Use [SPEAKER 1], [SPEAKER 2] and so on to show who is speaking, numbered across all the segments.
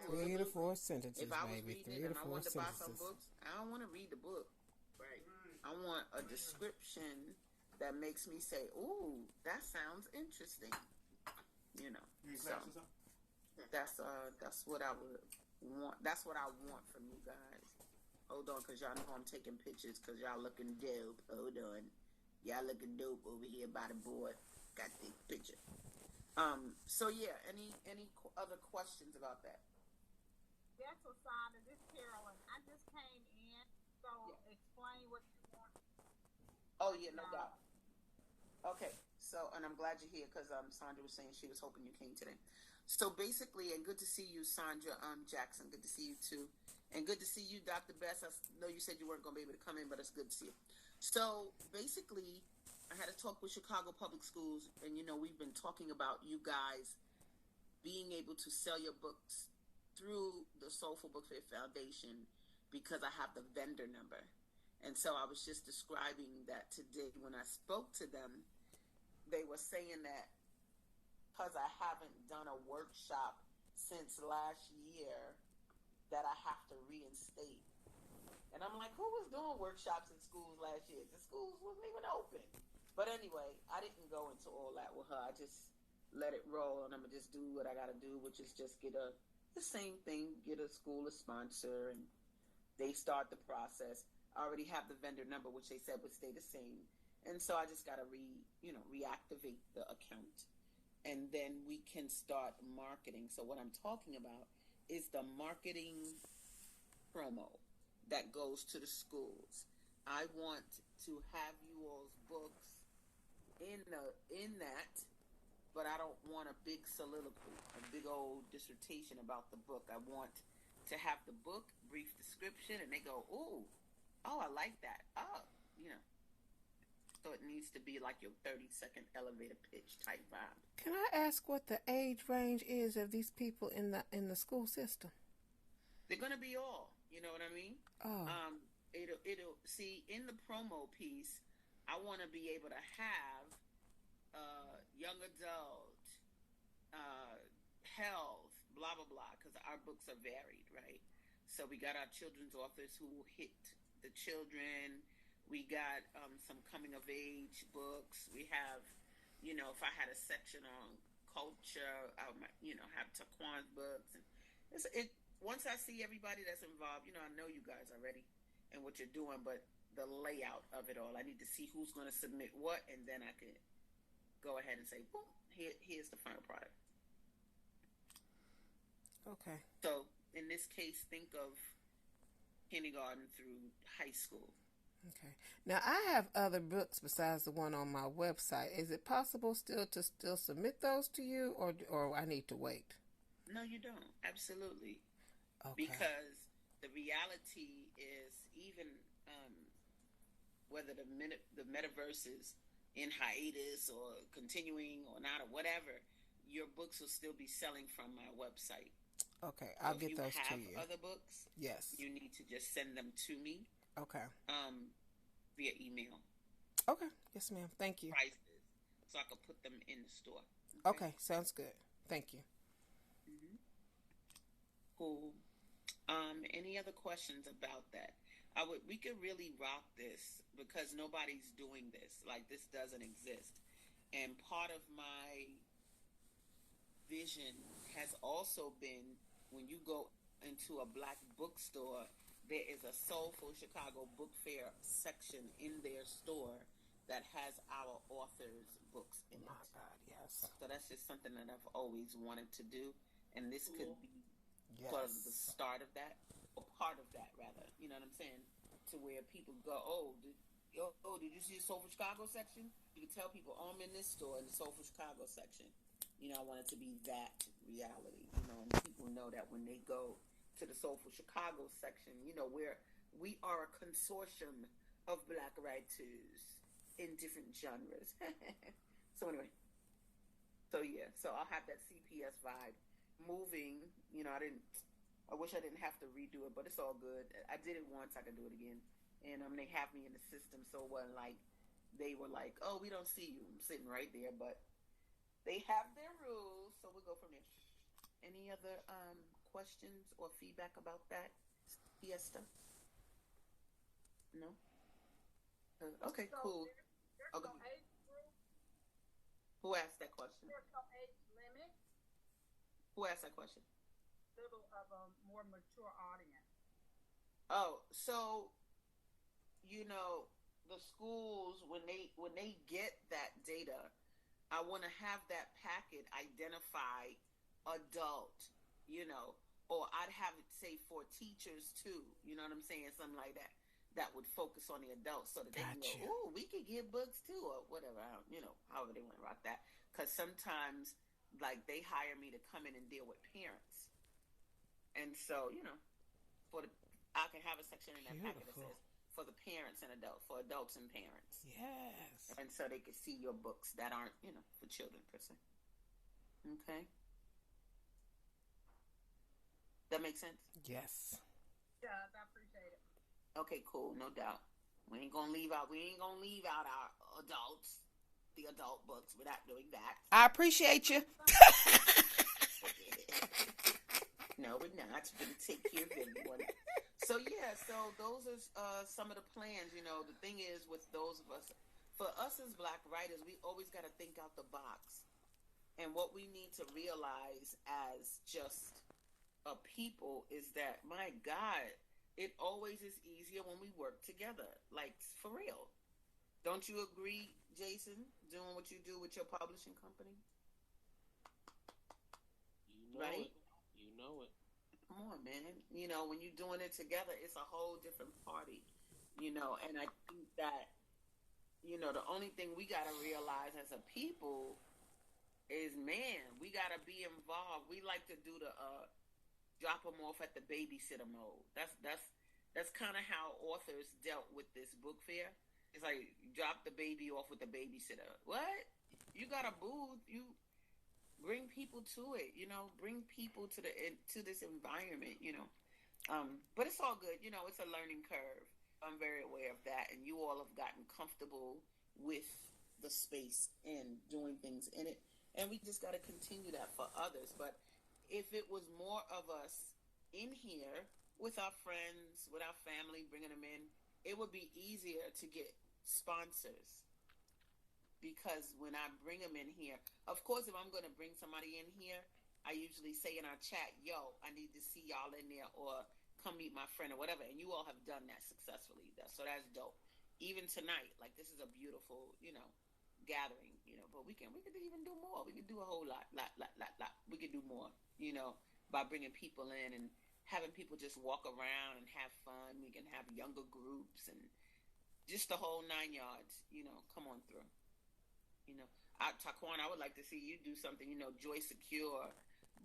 [SPEAKER 1] was
[SPEAKER 2] 3 to 4 sentences,
[SPEAKER 1] if I was
[SPEAKER 2] maybe.
[SPEAKER 1] reading
[SPEAKER 2] 3
[SPEAKER 1] it
[SPEAKER 2] to
[SPEAKER 1] and I
[SPEAKER 2] 4
[SPEAKER 1] wanted to buy
[SPEAKER 2] sentences.
[SPEAKER 1] some books, I don't want to read the book.
[SPEAKER 3] Right.
[SPEAKER 1] I want a description that makes me say, "Ooh, that sounds interesting." You know. So that's what I would want. That's what I want from you guys. Hold on, cause y'all know I'm taking pictures, cause y'all looking dope. Hold on, y'all looking dope over here by the board. Got the picture. So yeah, any other questions about that?
[SPEAKER 4] That's a sign of this, Carolyn. I just came in, so explain what you want.
[SPEAKER 1] Oh yeah, no doubt. Okay, so and I'm glad you're here because Sandra was saying she was hoping you came today. So basically, and good to see you, Sandra Jackson. Good to see you too, and good to see you, Dr. Bess. I know you said you weren't going to be able to come in, but it's good to see you. So basically, I had a talk with Chicago Public Schools, and we've been talking about you guys being able to sell your books through the Soulful Book Fair Foundation because I have the vendor number. And so I was just describing that today when I spoke to them. They were saying that because I haven't done a workshop since last year that I have to reinstate. And I'm like, who was doing workshops in schools last year? The schools wasn't even open. But anyway, I didn't go into all that with her. I just let it roll, and I'm going to just do what I got to do, which is just get the same thing, get a school a sponsor, and they start the process. I already have the vendor number, which they said would stay the same. And so I just got to reactivate the account. And then we can start marketing. So what I'm talking about is the marketing promo that goes to the schools. I want to have you all's books in that, but I don't want a big soliloquy, a big old dissertation about the book. I want to have the book, brief description, and they go, oh, I like that. So it needs to be like your 30-second elevator pitch type vibe.
[SPEAKER 2] Can I ask what the age range is of these people in the school system?
[SPEAKER 1] They're gonna be all, you know what I mean?
[SPEAKER 2] Oh.
[SPEAKER 1] It'll see in the promo piece. I want to be able to have young adult, health, blah blah blah, because our books are varied, right? So we got our children's authors who will hit the children. We got some coming of age books. We have, if I had a section on culture, I might, have Taquan's books. And once I see everybody that's involved, I know you guys already and what you're doing, but the layout of it all, I need to see who's going to submit what, and then I could go ahead and say, boom, here's the final product.
[SPEAKER 2] Okay.
[SPEAKER 1] So in this case, think of kindergarten through high school.
[SPEAKER 2] Okay. Now I have other books besides the one on my website. Is it possible to submit those to you, or I need to wait?
[SPEAKER 1] No, you don't. Absolutely.
[SPEAKER 2] Okay.
[SPEAKER 1] Because the reality is, even whether the metaverse is in hiatus or continuing or not or whatever, your books will still be selling from my website.
[SPEAKER 2] Okay, I'll get those to you.
[SPEAKER 1] If you have other books,
[SPEAKER 2] yes,
[SPEAKER 1] you need to just send them to me.
[SPEAKER 2] Okay.
[SPEAKER 1] Via email.
[SPEAKER 2] Okay. Yes, ma'am. Thank you.
[SPEAKER 1] Prices, so I can put them in the store.
[SPEAKER 2] Okay. Sounds good. Thank you.
[SPEAKER 1] Mm-hmm. Cool. Any other questions about that? We could really rock this because nobody's doing this. Like, this doesn't exist. And part of my vision has also been, when you go into a black bookstore, there is a Soulful Chicago Book Fair section in their store that has our authors' books in it.
[SPEAKER 2] Oh my God, yes.
[SPEAKER 1] So that's just something that I've always wanted to do, and this could be
[SPEAKER 2] yes.
[SPEAKER 1] sort of the start of that, or part of that, rather. You know what I'm saying? To where people go, did you see the Soulful Chicago section? You can tell people, I'm in this store in the Soulful Chicago section. I want it to be that reality, and people know that when they go to the Soulful Chicago section, we are a consortium of black writers in different genres. So anyway, so I'll have that CPS vibe moving. I wish I didn't have to redo it, but it's all good. I did it once, I can do it again. And they have me in the system, so it wasn't like they were like, oh, we don't see you. I'm sitting right there, but they have their rules, so we'll go from there. Any other questions or feedback about that, Fiesta? No? Okay,
[SPEAKER 4] So
[SPEAKER 1] cool.
[SPEAKER 4] there's
[SPEAKER 1] Okay.
[SPEAKER 4] no age group.
[SPEAKER 1] Who asked that question?
[SPEAKER 4] There's no age limit.
[SPEAKER 1] Who asked that question?
[SPEAKER 4] Little of a more mature audience.
[SPEAKER 1] Oh, so the schools when they get that data, I want to have that packet identify adult, or I'd have it say for teachers too. You know what I'm saying? Something like that. That would focus on the adults so that they can go,
[SPEAKER 2] Gotcha.
[SPEAKER 1] oh, we could get books too, or whatever. However they want to rock that. Because sometimes, like, they hire me to come in and deal with parents, and so I can have a section in that packet that
[SPEAKER 2] Beautiful.
[SPEAKER 1] says for the parents and adults, for adults and parents,
[SPEAKER 2] Yes.
[SPEAKER 1] and so they can see your books that aren't for children per se. Okay, that makes sense.
[SPEAKER 2] Yes.
[SPEAKER 4] Yeah, I appreciate it.
[SPEAKER 1] Okay, cool, no doubt. We ain't gonna leave out our adults, the adult books. We're not doing that.
[SPEAKER 2] I appreciate you.
[SPEAKER 1] No, we're not. We're gonna take care of everyone. So those are some of the plans. The thing is with those of us, for us as Black writers, we always got to think out the box. And what we need to realize as just a people is that, my God, it always is easier when we work together. Like, for real. Don't you agree, Jason, doing what you do with your publishing company?
[SPEAKER 3] Right? You know it.
[SPEAKER 1] Come on, man. When you're doing it together, it's a whole different party. And I think that, the only thing we got to realize as a people is, man, we got to be involved. We like to do the drop them off at the babysitter mode. That's kind of how authors dealt with this book fair. It's like, drop the baby off with the babysitter. What? You got a booth. You bring people to it, bring people to this environment, but it's all good. It's a learning curve. I'm very aware of that. And you all have gotten comfortable with the space and doing things in it. And we just got to continue that for others. But if it was more of us in here with our friends, with our family, bringing them in, it would be easier to get sponsors. Because when I bring them in here, of course, if I'm going to bring somebody in here, I usually say in our chat, yo, I need to see y'all in there, or come meet my friend or whatever. And you all have done that successfully. So that's dope. Even tonight, like, this is a beautiful, gathering, but we could even do more. We could do a whole lot. We could do more, by bringing people in and having people just walk around and have fun. We can have younger groups and just the whole 9 yards, come on through. Taquan, I would like to see you do something. Joy Secure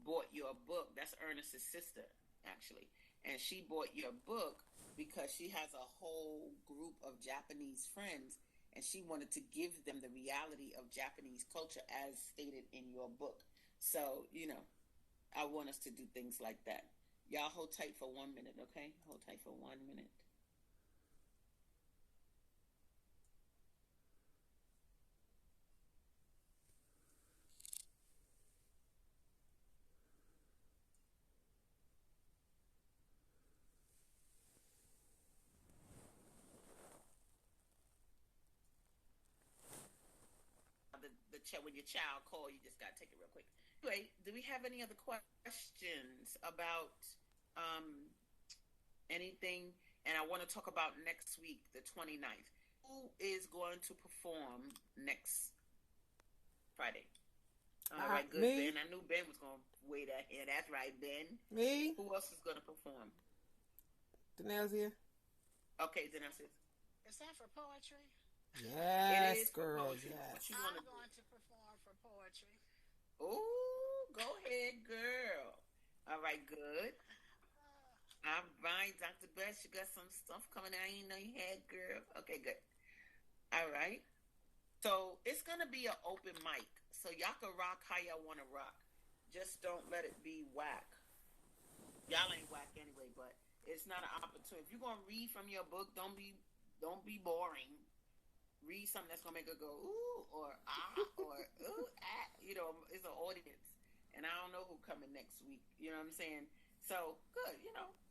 [SPEAKER 1] bought your book. That's Ernest's sister, actually. And she bought your book because she has a whole group of Japanese friends, and she wanted to give them the reality of Japanese culture as stated in your book. So, I want us to do things like that. Y'all hold tight for 1 minute, okay? Hold tight for 1 minute. The chat when your child call, you just gotta take it real quick. Anyway, do we have any other questions about anything? And I want to talk about next week, the 29th. Who is going to perform next Friday? All right, good,
[SPEAKER 2] me.
[SPEAKER 1] Ben. I knew Ben was going to weigh that in. That's right, Ben.
[SPEAKER 2] Me?
[SPEAKER 1] Who else is going to perform?
[SPEAKER 2] denʹgi.
[SPEAKER 1] Okay, then I said,
[SPEAKER 5] Is that for poetry?
[SPEAKER 2] Yes,
[SPEAKER 1] it is for
[SPEAKER 2] girl.
[SPEAKER 1] poetry.
[SPEAKER 2] Yes.
[SPEAKER 1] What you
[SPEAKER 5] I'm
[SPEAKER 1] want to do?
[SPEAKER 5] going to perform for poetry.
[SPEAKER 1] Oh, go ahead, girl. All right, good. All right, Dr. Bess, you got some stuff coming out you know you had, girl. Okay, good. All right. So it's going to be an open mic. So y'all can rock how y'all want to rock. Just don't let it be whack. Y'all ain't whack anyway, but it's not an opportunity. If you're going to read from your book, don't be boring. Read something that's going to make her go, ooh, or ah, or ooh, ah. It's an audience. And I don't know who's coming next week. You know what I'm saying? So good,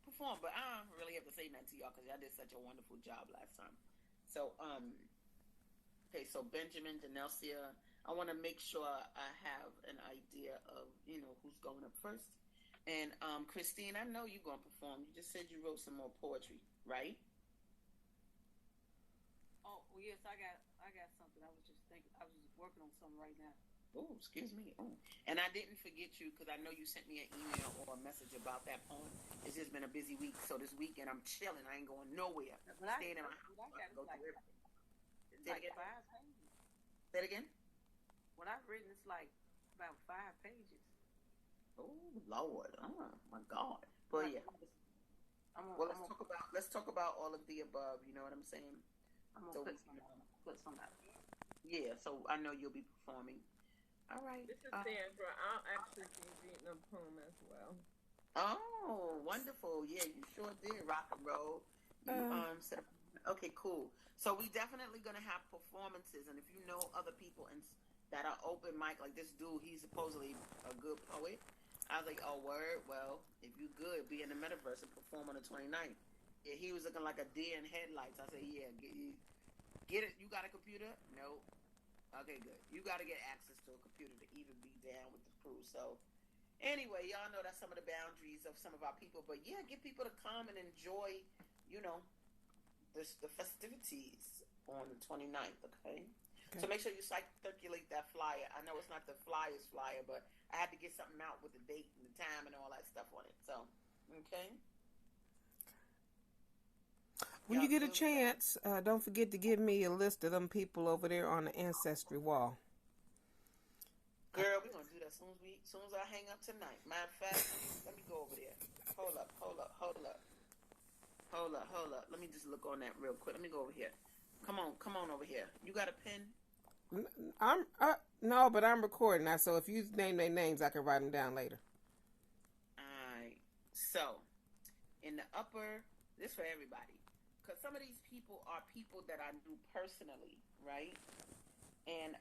[SPEAKER 1] perform. But I don't really have to say nothing to y'all because y'all did such a wonderful job last time. So okay. So Benjamin, Denelcia. I want to make sure I have an idea of who's going up first. And Christine, I know you're gonna perform. You just said you wrote some more poetry, right?
[SPEAKER 6] Oh well, yes, I got something. I was just working on something right now.
[SPEAKER 1] Oh, excuse me. Oh, and I didn't forget you because I know you sent me an email or a message about that poem. It's just been a busy week, so this weekend I'm chilling. I ain't going nowhere. Staying in my house. Go through everything. Say it again.
[SPEAKER 6] 5 pages.
[SPEAKER 1] Say it again.
[SPEAKER 6] What I've written is like about 5 pages.
[SPEAKER 1] Oh Lord! Oh my God! But yeah. Let's talk about all of the above. You know what I'm saying?
[SPEAKER 6] I'm gonna put some out.
[SPEAKER 1] Yeah. So I know you'll be performing. All right.
[SPEAKER 7] This is Sandra. I'll actually be reading a poem as well.
[SPEAKER 1] Oh, wonderful! Yeah, you sure did rock and roll. Set up. Okay, cool. So we definitely gonna have performances, and if you know other people that are open mic, like this dude, he's supposedly a good poet. I was like, oh, word? Well, if you good, be in the metaverse and perform on the 29th. Yeah, he was looking like a deer in headlights. I said, yeah, get it. You got a computer? No. Okay, good. You got to get access to a computer to even be down with the crew. So, anyway, y'all know that's some of the boundaries of some of our people. But, yeah, get people to come and enjoy, the festivities on the 29th, okay? So make sure you circulate that flyer. I know it's not the flyer's flyer, but I had to get something out with the date and the time and all that stuff on it. So, okay.
[SPEAKER 2] When you get a chance, don't forget to give me a list of them people over there on the ancestry wall.
[SPEAKER 1] Girl, we're going to do that as soon as I hang up tonight. Matter of fact, let me go over there. Hold up. Let me just look on that real quick. Let me go over here. Come on over here. You got a pen?
[SPEAKER 2] No, but I'm recording now, so if you name their names, I can write them down later.
[SPEAKER 1] Alright. So, in the upper, this for everybody, because some of these people are people that I knew personally, right? And